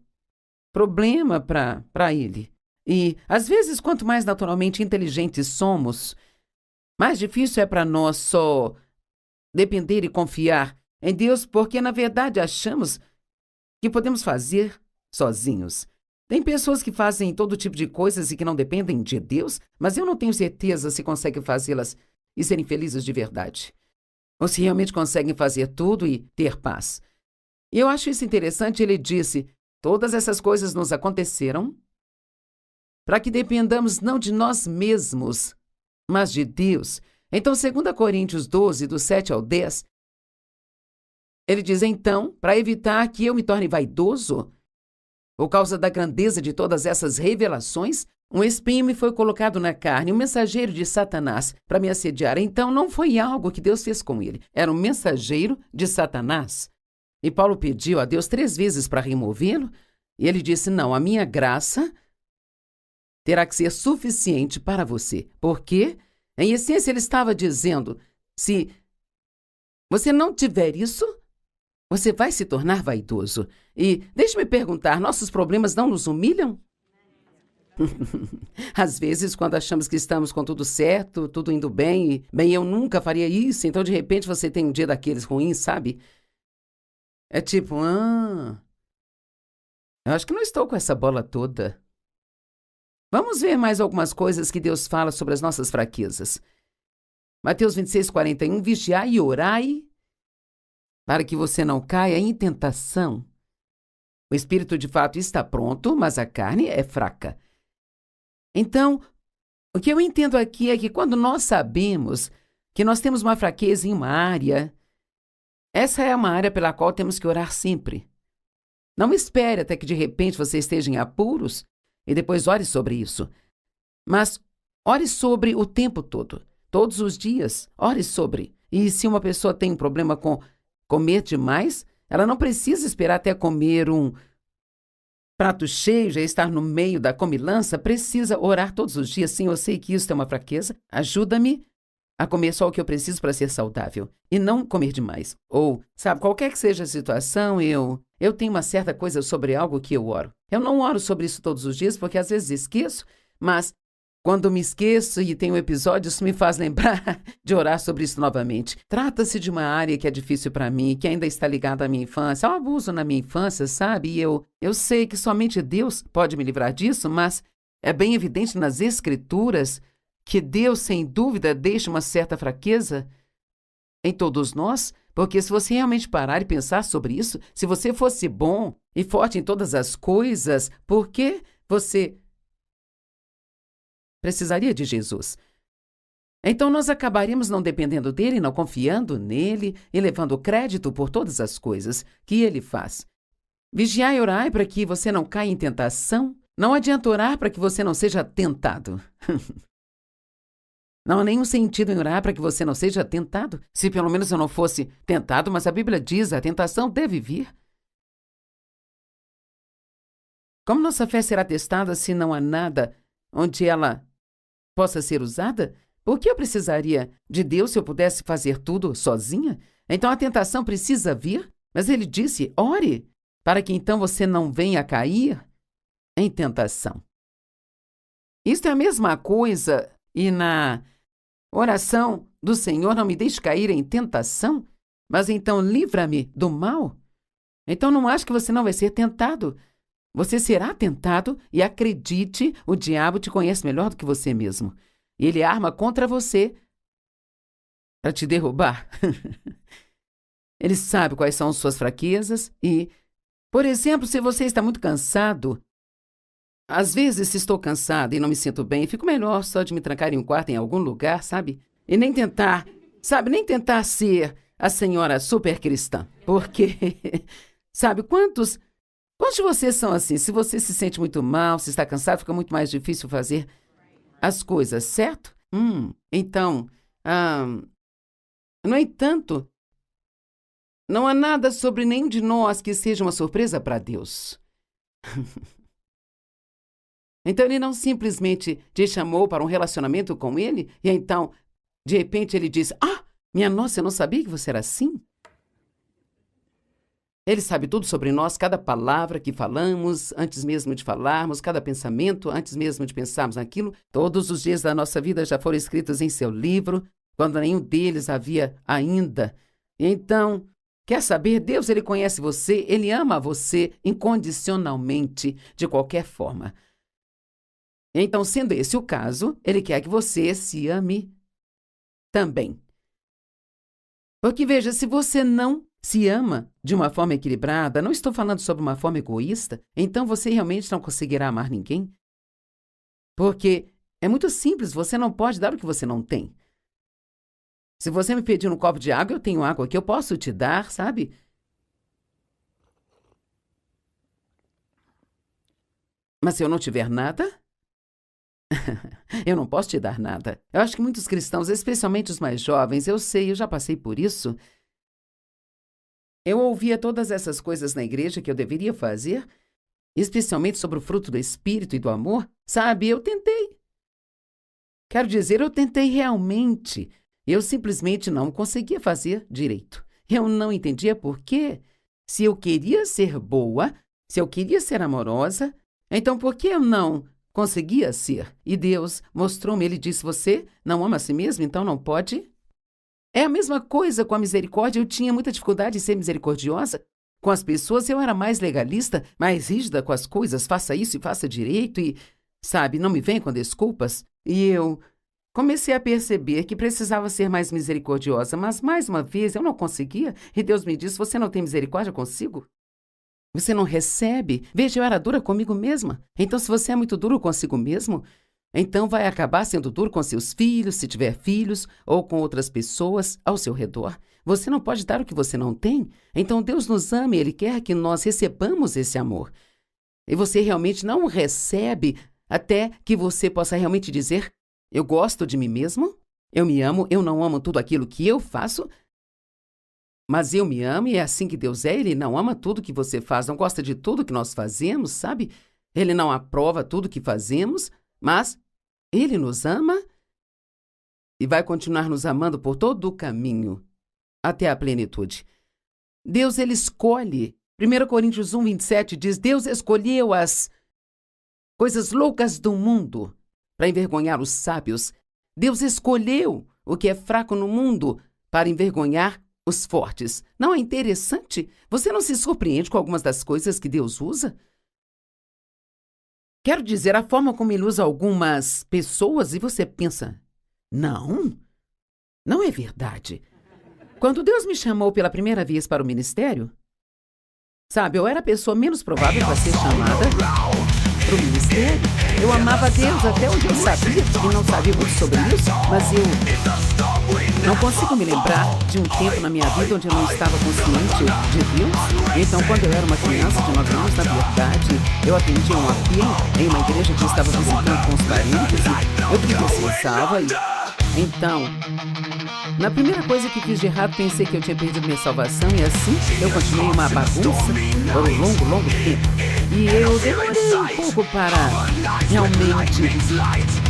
problema para ele. E, às vezes, quanto mais naturalmente inteligentes somos, mais difícil é para nós só depender e confiar em Deus, porque, na verdade, achamos que podemos fazer sozinhos. Tem pessoas que fazem todo tipo de coisas e que não dependem de Deus, mas eu não tenho certeza se conseguem fazê-las e serem felizes de verdade. Ou se realmente conseguem fazer tudo e ter paz. E eu acho isso interessante. Ele disse, todas essas coisas nos aconteceram para que dependamos não de nós mesmos, mas de Deus. Então, 2 Coríntios 12, do 7 ao 10, ele diz, então, para evitar que eu me torne vaidoso, por causa da grandeza de todas essas revelações, um espinho me foi colocado na carne, um mensageiro de Satanás, para me assediar. Então, não foi algo que Deus fez com ele, era um mensageiro de Satanás. E Paulo pediu a Deus 3 vezes para removê-lo, e ele disse, não, a minha graça terá que ser suficiente para você. Porque, em essência, ele estava dizendo, se você não tiver isso, você vai se tornar vaidoso. E deixe-me perguntar, nossos problemas não nos humilham? Às vezes, quando achamos que estamos com tudo certo, tudo indo bem, e, bem, eu nunca faria isso, então de repente você tem um dia daqueles ruins, sabe? É tipo, eu acho que não estou com essa bola toda. Vamos ver mais algumas coisas que Deus fala sobre as nossas fraquezas. Mateus 26, 41, vigiai e orai para que você não caia em tentação. O espírito de fato está pronto, mas a carne é fraca. Então, o que eu entendo aqui é que quando nós sabemos que nós temos uma fraqueza em uma área, essa é uma área pela qual temos que orar sempre. Não espere até que de repente você esteja em apuros e depois ore sobre isso. Mas ore sobre o tempo todo, todos os dias, ore sobre. E se uma pessoa tem um problema com comer demais, ela não precisa esperar até comer um prato cheio, já estar no meio da comilança, precisa orar todos os dias. Sim, eu sei que isso é uma fraqueza. Ajuda-me a comer só o que eu preciso para ser saudável e não comer demais. Ou, sabe, qualquer que seja a situação, eu tenho uma certa coisa sobre algo que eu oro. Eu não oro sobre isso todos os dias porque às vezes esqueço, mas quando me esqueço e tem um episódio, isso me faz lembrar de orar sobre isso novamente. Trata-se de uma área que é difícil para mim, que ainda está ligada à minha infância, ao abuso na minha infância, sabe? E eu sei que somente Deus pode me livrar disso, mas é bem evidente nas Escrituras que Deus, sem dúvida, deixa uma certa fraqueza em todos nós, porque se você realmente parar e pensar sobre isso, se você fosse bom e forte em todas as coisas, por que você precisaria de Jesus? Então nós acabaríamos não dependendo dele, não confiando nele e levando crédito por todas as coisas que ele faz. Vigiai e orai para que você não caia em tentação. Não adianta orar para que você não seja tentado. Não há nenhum sentido em orar para que você não seja tentado. Se pelo menos eu não fosse tentado, mas a Bíblia diz, a tentação deve vir. Como nossa fé será testada se não há nada onde ela possa ser usada? Por que eu precisaria de Deus se eu pudesse fazer tudo sozinha? Então a tentação precisa vir, mas ele disse, ore, para que então você não venha a cair em tentação. Isto é a mesma coisa e na oração do Senhor, não me deixe cair em tentação, mas então livra-me do mal. Então não ache que você não vai ser tentado. Você será tentado e acredite, o diabo te conhece melhor do que você mesmo. E ele arma contra você para te derrubar. Ele sabe quais são suas fraquezas e, por exemplo, se você está muito cansado, às vezes, se estou cansada e não me sinto bem, fico melhor só de me trancar em um quarto em algum lugar, sabe? E nem tentar, nem tentar ser a senhora super cristã. Porque, sabe, quantos de vocês são assim? Se você se sente muito mal, se está cansado, fica muito mais difícil fazer as coisas, certo? Então, no entanto, não há nada sobre nenhum de nós que seja uma surpresa para Deus. Então, ele não simplesmente te chamou para um relacionamento com ele, e então, de repente, ele diz, minha nossa, eu não sabia que você era assim. Ele sabe tudo sobre nós, cada palavra que falamos, antes mesmo de falarmos, cada pensamento, antes mesmo de pensarmos naquilo. Todos os dias da nossa vida já foram escritos em seu livro, quando nenhum deles havia ainda. E então, quer saber? Deus, ele conhece você, ele ama você incondicionalmente, de qualquer forma. Então, sendo esse o caso, ele quer que você se ame também. Porque, veja, se você não se ama de uma forma equilibrada, não estou falando sobre uma forma egoísta, então você realmente não conseguirá amar ninguém. Porque é muito simples, você não pode dar o que você não tem. Se você me pedir um copo de água, eu tenho água aqui, eu posso te dar, sabe? Mas se eu não tiver nada, eu não posso te dar nada. Eu acho que muitos cristãos, especialmente os mais jovens, eu sei, eu já passei por isso. Eu ouvia todas essas coisas na igreja que eu deveria fazer, especialmente sobre o fruto do Espírito e do amor. Sabe, eu tentei. Quero dizer, eu tentei realmente. Eu simplesmente não conseguia fazer direito. Eu não entendia por quê. Se eu queria ser boa, se eu queria ser amorosa, então por que eu não conseguia ser? E Deus mostrou-me, ele disse, você não ama a si mesmo, então não pode? É a mesma coisa com a misericórdia, eu tinha muita dificuldade em ser misericordiosa. Com as pessoas eu era mais legalista, mais rígida com as coisas, faça isso e faça direito e, sabe, não me venha com desculpas. E eu comecei a perceber que precisava ser mais misericordiosa, mas mais uma vez eu não conseguia. E Deus me disse, você não tem misericórdia consigo? Você não recebe? Veja, eu era dura comigo mesma. Então, se você é muito duro consigo mesmo, então vai acabar sendo duro com seus filhos, se tiver filhos, ou com outras pessoas ao seu redor. Você não pode dar o que você não tem. Então, Deus nos ama e Ele quer que nós recebamos esse amor. E você realmente não recebe até que você possa realmente dizer, eu gosto de mim mesmo, eu me amo, eu não amo tudo aquilo que eu faço, mas eu me amo e é assim que Deus é. Ele não ama tudo que você faz, não gosta de tudo que nós fazemos, sabe? Ele não aprova tudo que fazemos, mas Ele nos ama e vai continuar nos amando por todo o caminho, até a plenitude. Deus, Ele escolhe. 1 Coríntios 1:27 diz, Deus escolheu as coisas loucas do mundo para envergonhar os sábios. Deus escolheu o que é fraco no mundo para envergonhar os fortes. Não é interessante? Você não se surpreende com algumas das coisas que Deus usa? Quero dizer, a forma como Ele usa algumas pessoas e você pensa, não é verdade. Quando Deus me chamou pela primeira vez para o ministério, sabe, eu era a pessoa menos provável para ser chamada para o ministério. Eu amava Deus até onde eu sabia e não sabia muito sobre isso, mas eu não consigo me lembrar de um tempo na minha vida onde eu não estava consciente de Deus. Então, quando eu era uma criança de 9 anos, na verdade, eu atendia um apelo em uma igreja que eu estava visitando com os parentes e eu queria ser salva. Então, na primeira coisa que fiz de errado, pensei que eu tinha perdido minha salvação e assim eu continuei uma bagunça por um longo tempo. E eu demorei um pouco para realmente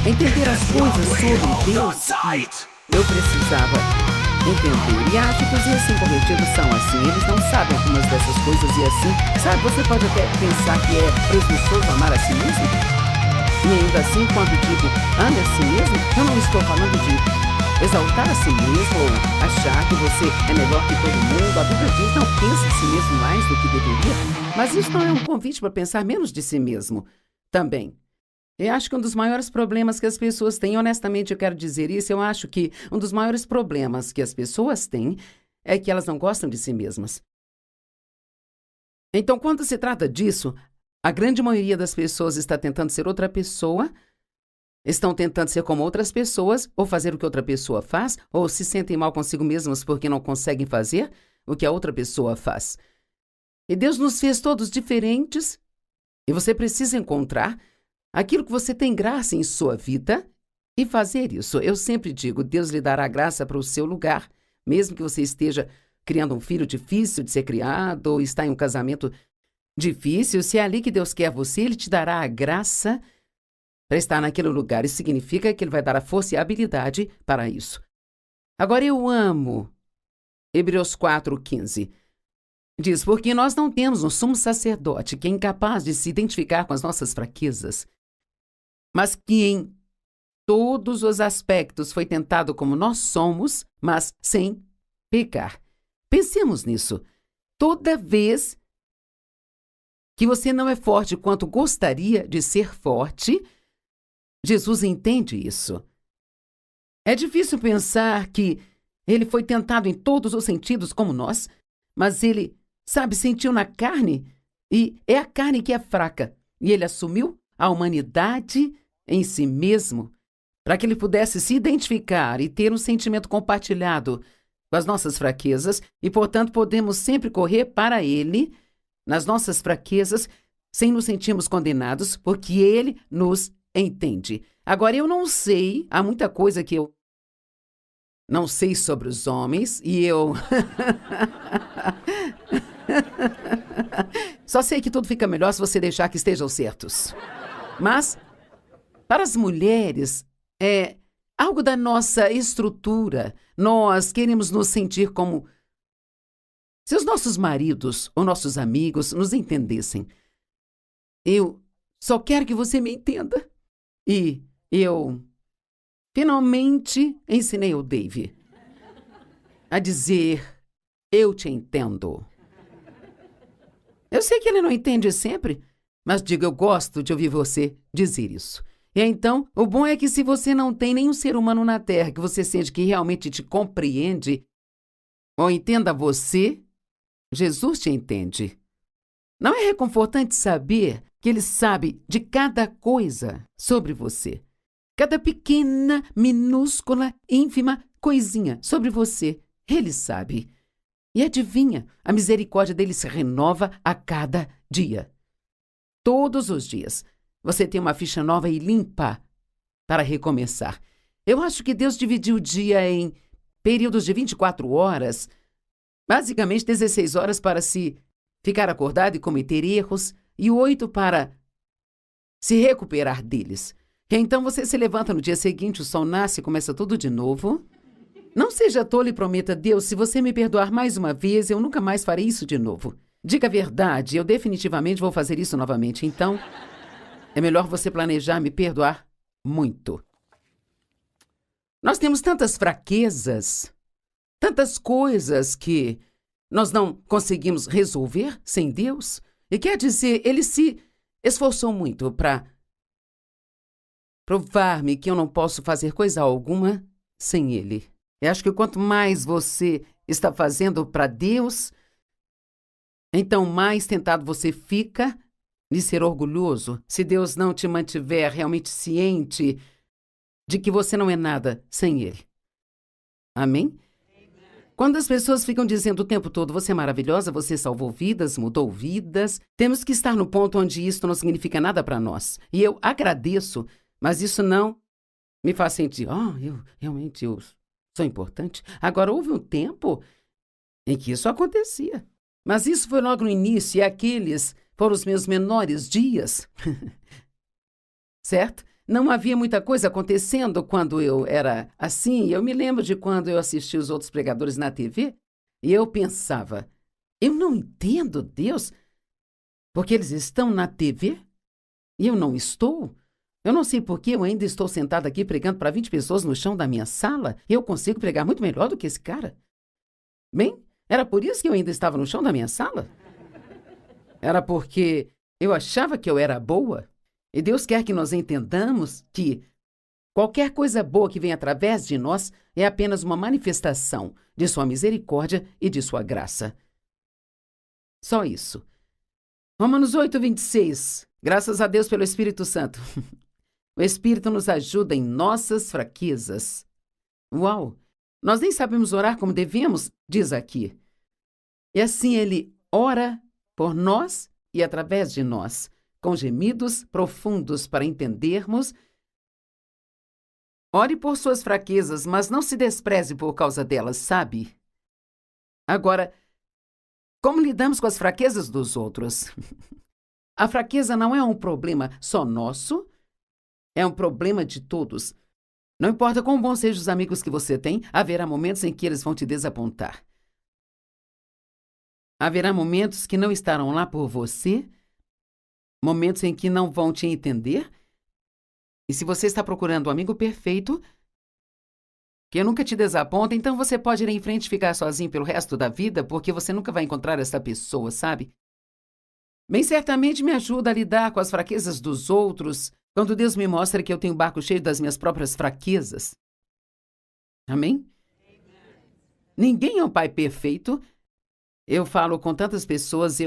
entender as coisas sobre Deus que eu precisava entender. E acho que os recém-convertidos são assim. Eles não sabem algumas dessas coisas e assim, sabe, você pode até pensar que é presunçoso amar a si mesmo. E ainda assim, quando digo ame a si mesmo, eu não estou falando de exaltar a si mesmo ou achar que você é melhor que todo mundo. A Bíblia diz, não pense em si mesmo mais do que deveria. Mas isso não é um convite para pensar menos de si mesmo também. Eu acho que um dos maiores problemas que as pessoas têm, honestamente eu quero dizer isso, eu acho que um dos maiores problemas que as pessoas têm é que elas não gostam de si mesmas. Então, quando se trata disso, a grande maioria das pessoas está tentando ser outra pessoa, estão tentando ser como outras pessoas, ou fazer o que outra pessoa faz, ou se sentem mal consigo mesmas porque não conseguem fazer o que a outra pessoa faz. E Deus nos fez todos diferentes, e você precisa encontrar aquilo que você tem graça em sua vida e fazer isso. Eu sempre digo, Deus lhe dará graça para o seu lugar, mesmo que você esteja criando um filho difícil de ser criado, ou está em um casamento difícil, se é ali que Deus quer você, Ele te dará a graça para estar naquele lugar. Isso significa que Ele vai dar a força e a habilidade para isso. Agora eu amo Hebreus 4:15. Diz, porque nós não temos um sumo sacerdote que é incapaz de se identificar com as nossas fraquezas, mas que em todos os aspectos foi tentado como nós somos, mas sem pecar. Pensemos nisso. Toda vez que você não é forte quanto gostaria de ser forte, Jesus entende isso. É difícil pensar que ele foi tentado em todos os sentidos como nós, mas ele, sabe, sentiu na carne, e é a carne que é fraca. E ele assumiu a humanidade em si mesmo, para que ele pudesse se identificar e ter um sentimento compartilhado com as nossas fraquezas, e, portanto, podemos sempre correr para ele nas nossas fraquezas, sem nos sentirmos condenados, porque ele nos entende. Agora, eu não sei, há muita coisa que eu não sei sobre os homens, e eu só sei que tudo fica melhor se você deixar que estejam certos. Mas, para as mulheres, é algo da nossa estrutura. Nós queremos nos sentir como se os nossos maridos ou nossos amigos nos entendessem. Eu só quero que você me entenda. E eu finalmente ensinei o Dave a dizer, eu te entendo. Eu sei que ele não entende sempre, mas digo, eu gosto de ouvir você dizer isso. E então, o bom é que se você não tem nenhum ser humano na Terra que você sente que realmente te compreende ou entenda você, Jesus te entende. Não é reconfortante saber que Ele sabe de cada coisa sobre você? Cada pequena, minúscula, ínfima coisinha sobre você, Ele sabe. E adivinha, a misericórdia dele se renova a cada dia. Todos os dias, você tem uma ficha nova e limpa para recomeçar. Eu acho que Deus dividiu o dia em períodos de 24 horas, basicamente 16 horas para se ficar acordado e cometer erros, e 8 para se recuperar deles. E então você se levanta no dia seguinte, o sol nasce e começa tudo de novo. Não seja tolo e prometa, Deus, se você me perdoar mais uma vez, eu nunca mais farei isso de novo. Diga a verdade, eu definitivamente vou fazer isso novamente. Então, é melhor você planejar me perdoar muito. Nós temos tantas fraquezas, tantas coisas que nós não conseguimos resolver sem Deus. E quer dizer, Ele se esforçou muito para provar-me que eu não posso fazer coisa alguma sem Ele. Eu acho que quanto mais você está fazendo para Deus, então mais tentado você fica de ser orgulhoso, se Deus não te mantiver realmente ciente de que você não é nada sem Ele. Amém? Quando as pessoas ficam dizendo o tempo todo, você é maravilhosa, você salvou vidas, mudou vidas, temos que estar no ponto onde isso não significa nada para nós. E eu agradeço, mas isso não me faz sentir, eu sou importante. Agora, houve um tempo em que isso acontecia. Mas isso foi logo no início, e aqueles foram os meus menores dias. Certo? Não havia muita coisa acontecendo quando eu era assim. Eu me lembro de quando eu assisti os outros pregadores na TV e eu pensava, eu não entendo Deus, porque eles estão na TV e eu não estou. Eu não sei por que eu ainda estou sentada aqui pregando para 20 pessoas no chão da minha sala e eu consigo pregar muito melhor do que esse cara. Bem, era por isso que eu ainda estava no chão da minha sala? Era porque eu achava que eu era boa? E Deus quer que nós entendamos que qualquer coisa boa que vem através de nós é apenas uma manifestação de sua misericórdia e de sua graça. Só isso. Romanos 8:26. Graças a Deus pelo Espírito Santo. O Espírito nos ajuda em nossas fraquezas. Uau! Nós nem sabemos orar como devemos, diz aqui. E assim ele ora por nós e através de nós, com gemidos profundos para entendermos. Ore por suas fraquezas, mas não se despreze por causa delas, sabe? Agora, como lidamos com as fraquezas dos outros? A fraqueza não é um problema só nosso, é um problema de todos. Não importa quão bons sejam os amigos que você tem, haverá momentos em que eles vão te desapontar. Haverá momentos que não estarão lá por você, momentos em que não vão te entender. E se você está procurando um amigo perfeito, que nunca te desaponta, então você pode ir em frente e ficar sozinho pelo resto da vida, porque você nunca vai encontrar essa pessoa, sabe? Bem, certamente me ajuda a lidar com as fraquezas dos outros, quando Deus me mostra que eu tenho um barco cheio das minhas próprias fraquezas. Amém? Ninguém é um pai perfeito. Eu falo com tantas pessoas,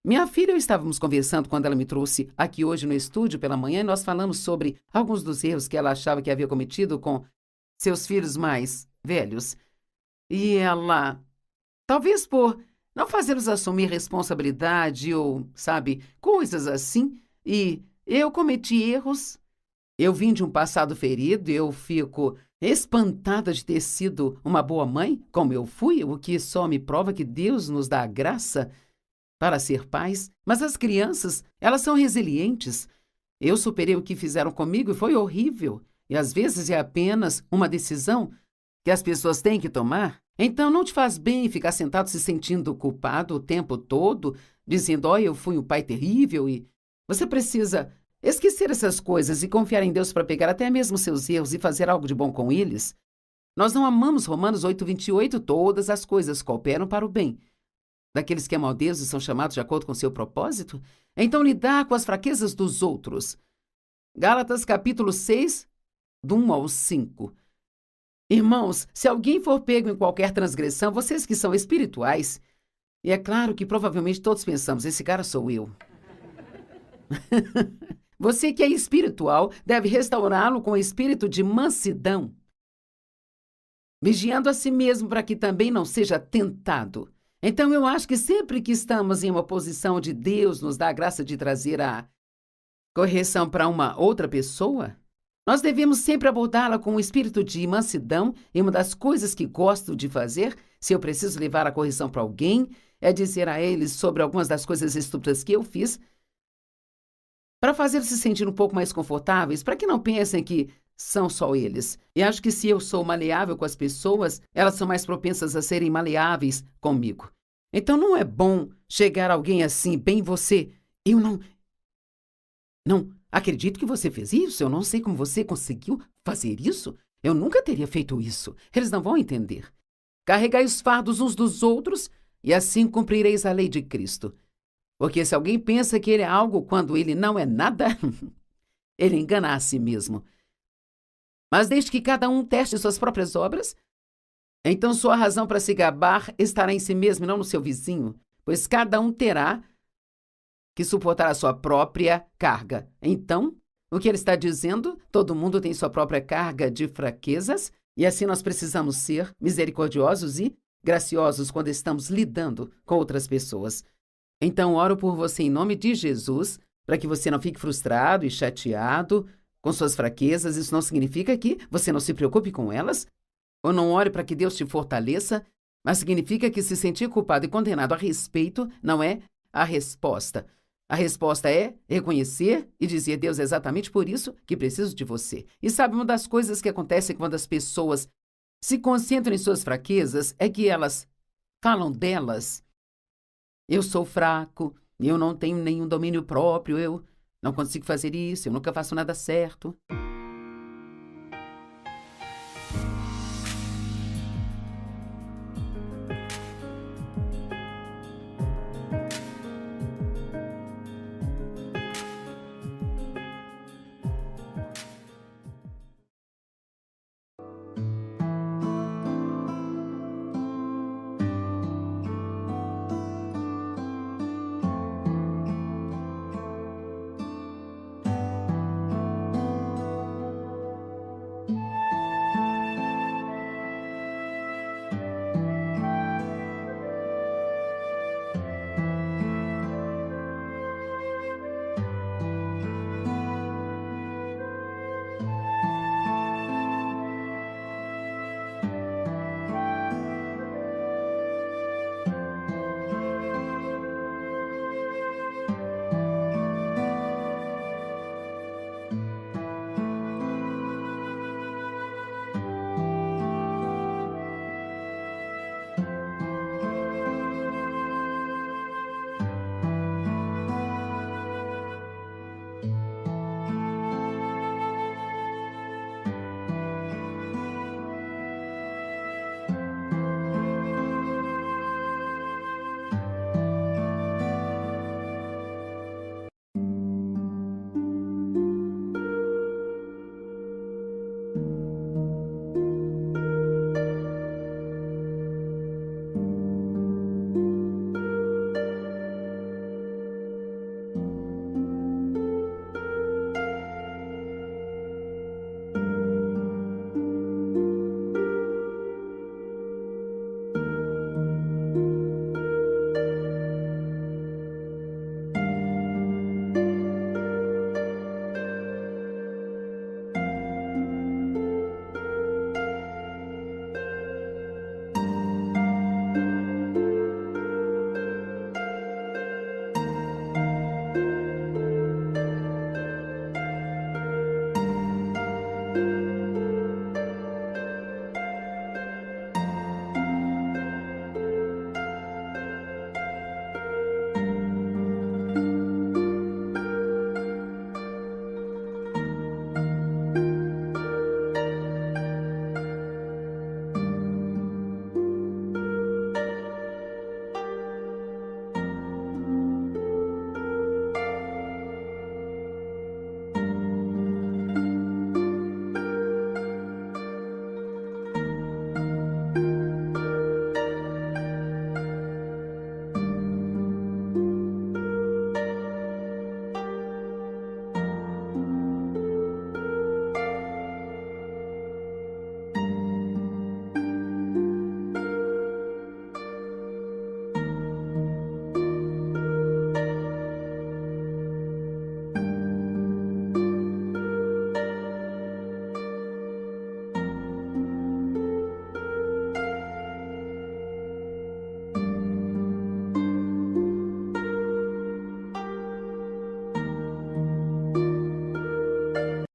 Minha filha e eu estávamos conversando quando ela me trouxe aqui hoje no estúdio pela manhã e nós falamos sobre alguns dos erros que ela achava que havia cometido com seus filhos mais velhos. E ela, talvez por não fazê-los assumir responsabilidade ou, sabe, coisas assim, e eu cometi erros. Eu vim de um passado ferido, eu fico espantada de ter sido uma boa mãe, como eu fui, o que só me prova que Deus nos dá a graça para ser pais. Mas as crianças, elas são resilientes. Eu superei o que fizeram comigo e foi horrível. E às vezes é apenas uma decisão que as pessoas têm que tomar. Então não te faz bem ficar sentado se sentindo culpado o tempo todo, dizendo, ó, eu fui um pai terrível. E você precisa esquecer essas coisas e confiar em Deus para pegar até mesmo seus erros e fazer algo de bom com eles. Nós não amamos Romanos 8:28, todas as coisas cooperam para o bem daqueles que amam a Deus e são chamados de acordo com seu propósito? Então lidar com as fraquezas dos outros. Gálatas capítulo 6, do 1 ao 5. Irmãos, se alguém for pego em qualquer transgressão, vocês que são espirituais, e é claro que provavelmente todos pensamos, esse cara sou eu. Você que é espiritual deve restaurá-lo com espírito de mansidão, vigiando a si mesmo para que também não seja tentado. Então eu acho que sempre que estamos em uma posição onde Deus nos dá a graça de trazer a correção para uma outra pessoa, nós devemos sempre abordá-la com um espírito de mansidão. E uma das coisas que gosto de fazer, se eu preciso levar a correção para alguém, é dizer a eles sobre algumas das coisas estúpidas que eu fiz, para fazer se sentir um pouco mais confortáveis, para que não pensem que são só eles. E acho que se eu sou maleável com as pessoas, elas são mais propensas a serem maleáveis comigo. Então não é bom chegar alguém assim, bem você, eu não acredito que você fez isso, eu não sei como você conseguiu fazer isso, eu nunca teria feito isso. Eles não vão entender. Carregai os fardos uns dos outros e assim cumprireis a lei de Cristo. Porque se alguém pensa que ele é algo quando ele não é nada, ele engana a si mesmo. Mas desde que cada um teste suas próprias obras, então sua razão para se gabar estará em si mesmo e não no seu vizinho, pois cada um terá que suportar a sua própria carga. Então, o que ele está dizendo? Todo mundo tem sua própria carga de fraquezas, e assim nós precisamos ser misericordiosos e graciosos quando estamos lidando com outras pessoas. Então, oro por você em nome de Jesus, para que você não fique frustrado e chateado com suas fraquezas. Isso não significa que você não se preocupe com elas, ou não ore para que Deus te fortaleça, mas significa que se sentir culpado e condenado a respeito não é a resposta. A resposta é reconhecer e dizer: Deus, é exatamente por isso que preciso de você. E sabe, uma das coisas que acontece quando as pessoas se concentram em suas fraquezas é que elas falam delas. Eu sou fraco, eu não tenho nenhum domínio próprio, eu não consigo fazer isso, eu nunca faço nada certo.